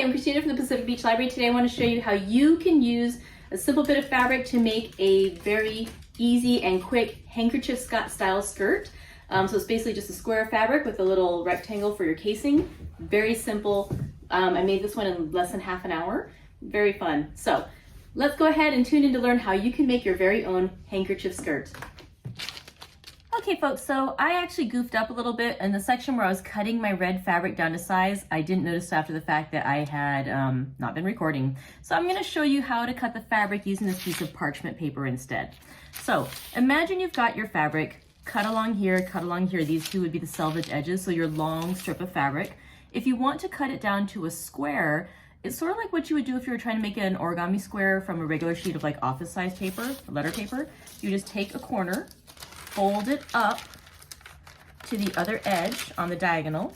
I'm Christina from the Pacific Beach Library. Today I want to show you how you can use a simple bit of fabric to make a very easy and quick handkerchief style skirt. So it's basically just a square of fabric with a little rectangle for your casing. Very simple. I made this one in less than half an hour. Very fun. So let's go ahead and tune in to learn how you can make your very own handkerchief skirt. Okay folks, so I actually goofed up a little bit in the section where I was cutting my red fabric down to size. I didn't notice after the fact that I had not been recording. So I'm going to show you how to cut the fabric using this piece of parchment paper instead. So imagine you've got your fabric cut along here, cut along here. These two would be the selvage edges, so your long strip of fabric. If you want to cut it down to a square, it's sort of like what you would do if you were trying to make an origami square from a regular sheet of like office size paper, letter paper. You just take a corner, fold it up to the other edge on the diagonal,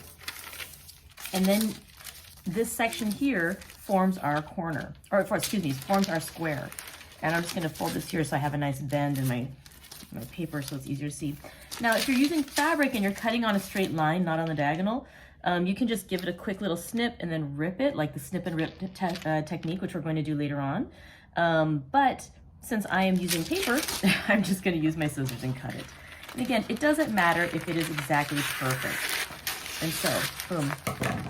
and then this section here forms our corner, or forms our square. And I'm just gonna fold this here so I have a nice bend in my paper so it's easier to see. Now, if you're using fabric and you're cutting on a straight line, not on the diagonal, you can just give it a quick little snip and then rip it, like the snip and rip technique, which we're going to do later on. But since I am using paper, I'm just going to use my scissors and cut it. And again, it doesn't matter if it is exactly perfect. And so, boom.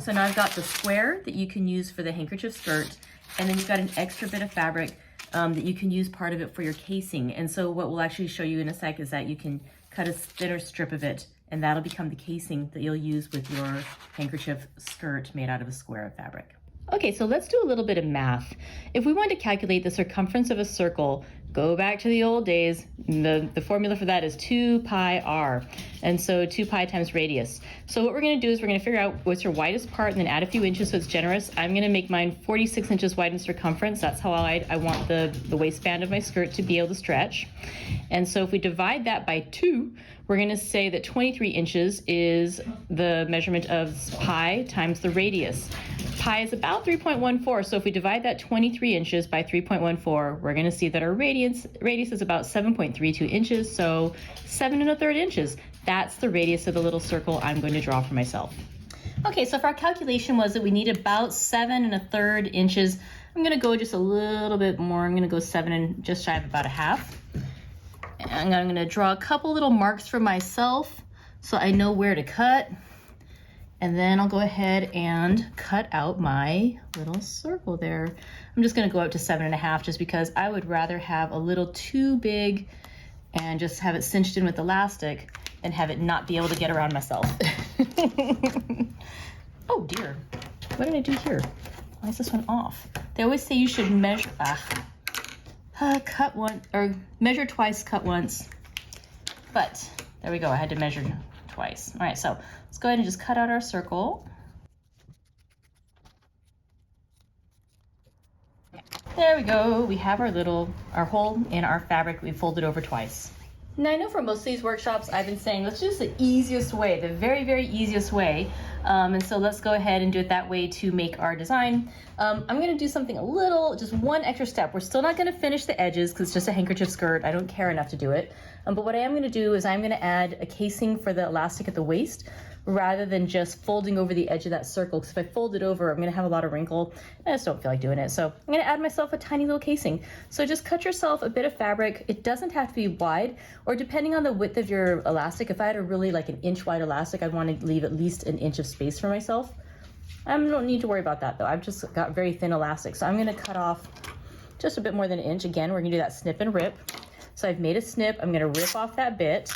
So now I've got the square that you can use for the handkerchief skirt, and then you've got an extra bit of fabric that you can use part of it for your casing. And so what we'll actually show you in a sec is that you can cut a thinner strip of it, and that'll become the casing that you'll use with your handkerchief skirt made out of a square of fabric. Okay, so let's do a little bit of math. If we want to calculate the circumference of a circle, go back to the old days. The formula for that is 2 pi r. And so 2 pi times radius. So what we're going to do is we're going to figure out what's your widest part and then add a few inches so it's generous. I'm going to make mine 46 inches wide in circumference. That's how I want the waistband of my skirt to be able to stretch. And so if we divide that by 2, we're going to say that 23 inches is the measurement of pi times the radius. Pi is about 3.14, so if we divide that 23 inches by 3.14, we're going to see that our radius is about 7.32 inches, so 7 1/3 inches. That's the radius of the little circle I'm going to draw for myself. Okay, so if our calculation was that we need about 7 1/3 inches, I'm going to go just a little bit more. I'm going to go 7 and just shy of about a half. And I'm going to draw a couple little marks for myself so I know where to cut. And then I'll go ahead and cut out my little circle there. I'm just gonna go up to 7 1/2 just because I would rather have a little too big and just have it cinched in with elastic and have it not be able to get around myself. Oh dear, what did I do here? Why is this one off? They always say you should measure, cut one, or measure twice, cut once. But there we go, I had to measure twice. All right, so let's go ahead and just cut out our circle. There we go. We have our hole in our fabric. We folded over twice. Now I know for most of these workshops I've been saying let's just the easiest way, the very, very easiest way. And so let's go ahead and do it that way to make our design. I'm going to do something just one extra step. We're still not going to finish the edges because it's just a handkerchief skirt. I don't care enough to do it. But what I am going to do is I'm going to add a casing for the elastic at the waist rather than just folding over the edge of that circle. Because if I fold it over, I'm going to have a lot of wrinkle. I just don't feel like doing it. So I'm going to add myself a tiny little casing. So just cut yourself a bit of fabric. It doesn't have to be wide, or depending on the width of your elastic. If I had a really like an inch wide elastic, I'd want to leave at least an inch of space for myself. I don't need to worry about that though. I've just got very thin elastic. So I'm going to cut off just a bit more than an inch. Again, we're going to do that snip and rip. So I've made a snip. I'm going to rip off that bit.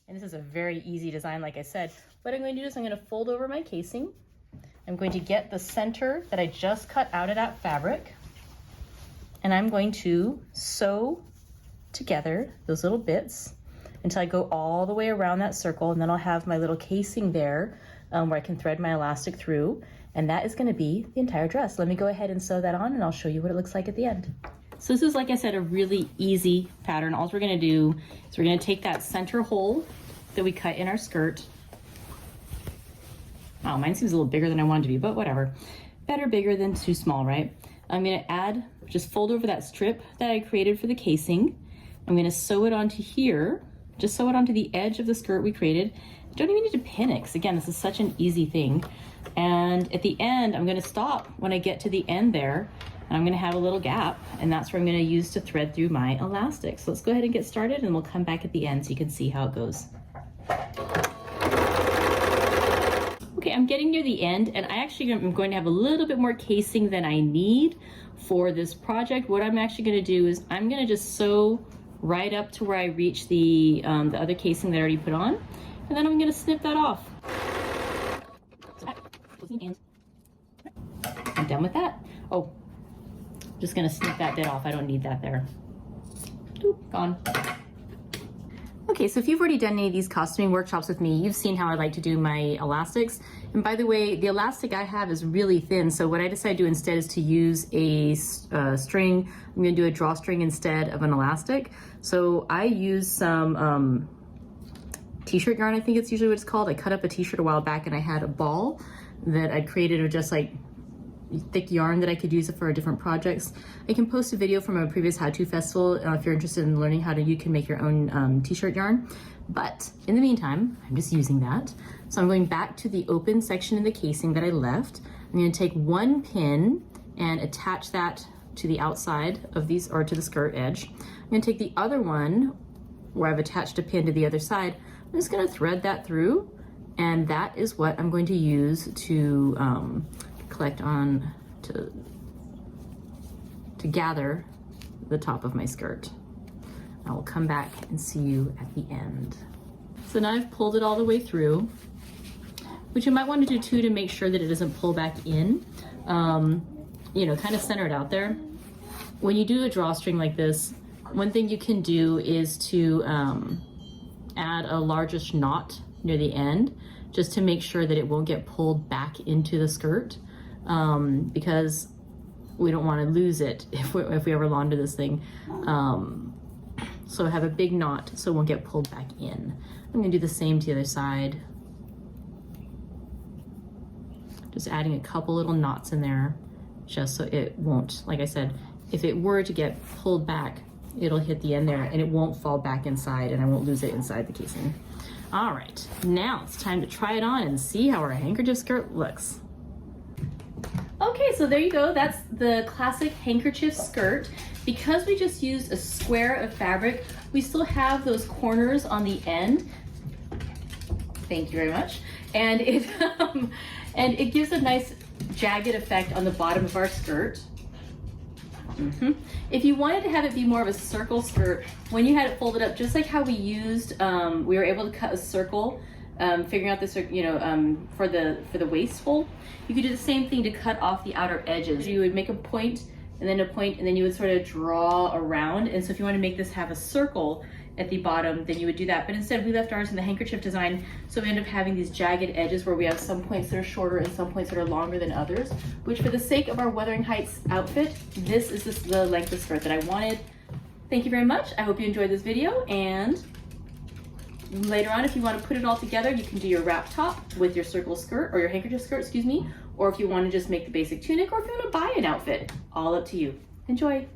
And this is a very easy design, like I said. What I'm going to do is I'm going to fold over my casing. I'm going to get the center that I just cut out of that fabric. And I'm going to sew together those little bits until I go all the way around that circle. And then I'll have my little casing there where I can thread my elastic through. And that is going to be the entire dress. Let me go ahead and sew that on and I'll show you what it looks like at the end. So this is, like I said, a really easy pattern. All we're going to do is we're going to take that center hole that we cut in our skirt. Wow, mine seems a little bigger than I wanted to be, but whatever. Better bigger than too small, right? I'm going to just fold over that strip that I created for the casing. I'm going to sew it onto here, just sew it onto the edge of the skirt we created. don't even need to pin it, because again, this is such an easy thing. And at the end, I'm gonna stop when I get to the end there, and I'm gonna have a little gap, and that's where I'm gonna use to thread through my elastic. So let's go ahead and get started, and we'll come back at the end so you can see how it goes. Okay, I'm getting near the end, and I actually am going to have a little bit more casing than I need for this project. What I'm actually gonna do is I'm gonna just sew right up to where I reach the other casing that I already put on, and then I'm gonna snip that off. I'm done with that. Oh, just gonna snip that bit off. I don't need that there. Oop, gone. Okay, so if you've already done any of these costuming workshops with me, you've seen how I like to do my elastics. And by the way, the elastic I have is really thin, so what I decided to do instead is to use a string. I'm gonna do a drawstring instead of an elastic. So I use some t-shirt yarn, I think it's usually what it's called. I cut up a t-shirt a while back, and I had a ball that I'd created of just like thick yarn that I could use for different projects. I can post a video from a previous how-to festival if you're interested in learning how you can make your own t-shirt yarn. But in the meantime, I'm just using that. So I'm going back to the open section in the casing that I left. I'm going to take one pin and attach that to the outside of these, or to the skirt edge. I'm going to take the other one where I've attached a pin to the other side. I'm just going to thread that through, and that is what I'm going to use to collect on to gather the top of my skirt. I will come back and see you at the end. So now I've pulled it all the way through, which you might want to do too to make sure that it doesn't pull back in. You know, kind of center it out there. When you do a drawstring like this, one thing you can do is to add a largish knot near the end, just to make sure that it won't get pulled back into the skirt, because we don't want to lose it if we ever launder this thing. So have a big knot so it won't get pulled back in. I'm gonna do the same to the other side. Just adding a couple little knots in there, just so it won't, like I said, if it were to get pulled back, it'll hit the end there and it won't fall back inside, and I won't lose it inside the casing. All right, now it's time to try it on and see how our handkerchief skirt looks. Okay, so there you go. That's the classic handkerchief skirt. Because we just used a square of fabric, we still have those corners on the end. Thank you very much. And it gives a nice jagged effect on the bottom of our skirt. If you wanted to have it be more of a circle skirt, when you had it folded up, just like how we used, we were able to cut a circle, figuring out the, you know, for the waist fold, you could do the same thing to cut off the outer edges. You would make a point and then a point, and then you would sort of draw around. And so if you want to make this have a circle at the bottom, then you would do that. But instead we left ours in the handkerchief design, so we end up having these jagged edges where we have some points that are shorter and some points that are longer than others, which for the sake of our Wuthering Heights outfit, this is the length of skirt that I wanted. Thank you very much. I hope you enjoyed this video, and later on, if you want to put it all together, you can do your wrap top with your circle skirt, or your handkerchief skirt, excuse me, or if you want to just make the basic tunic, or if you want to buy an outfit, all up to you. Enjoy.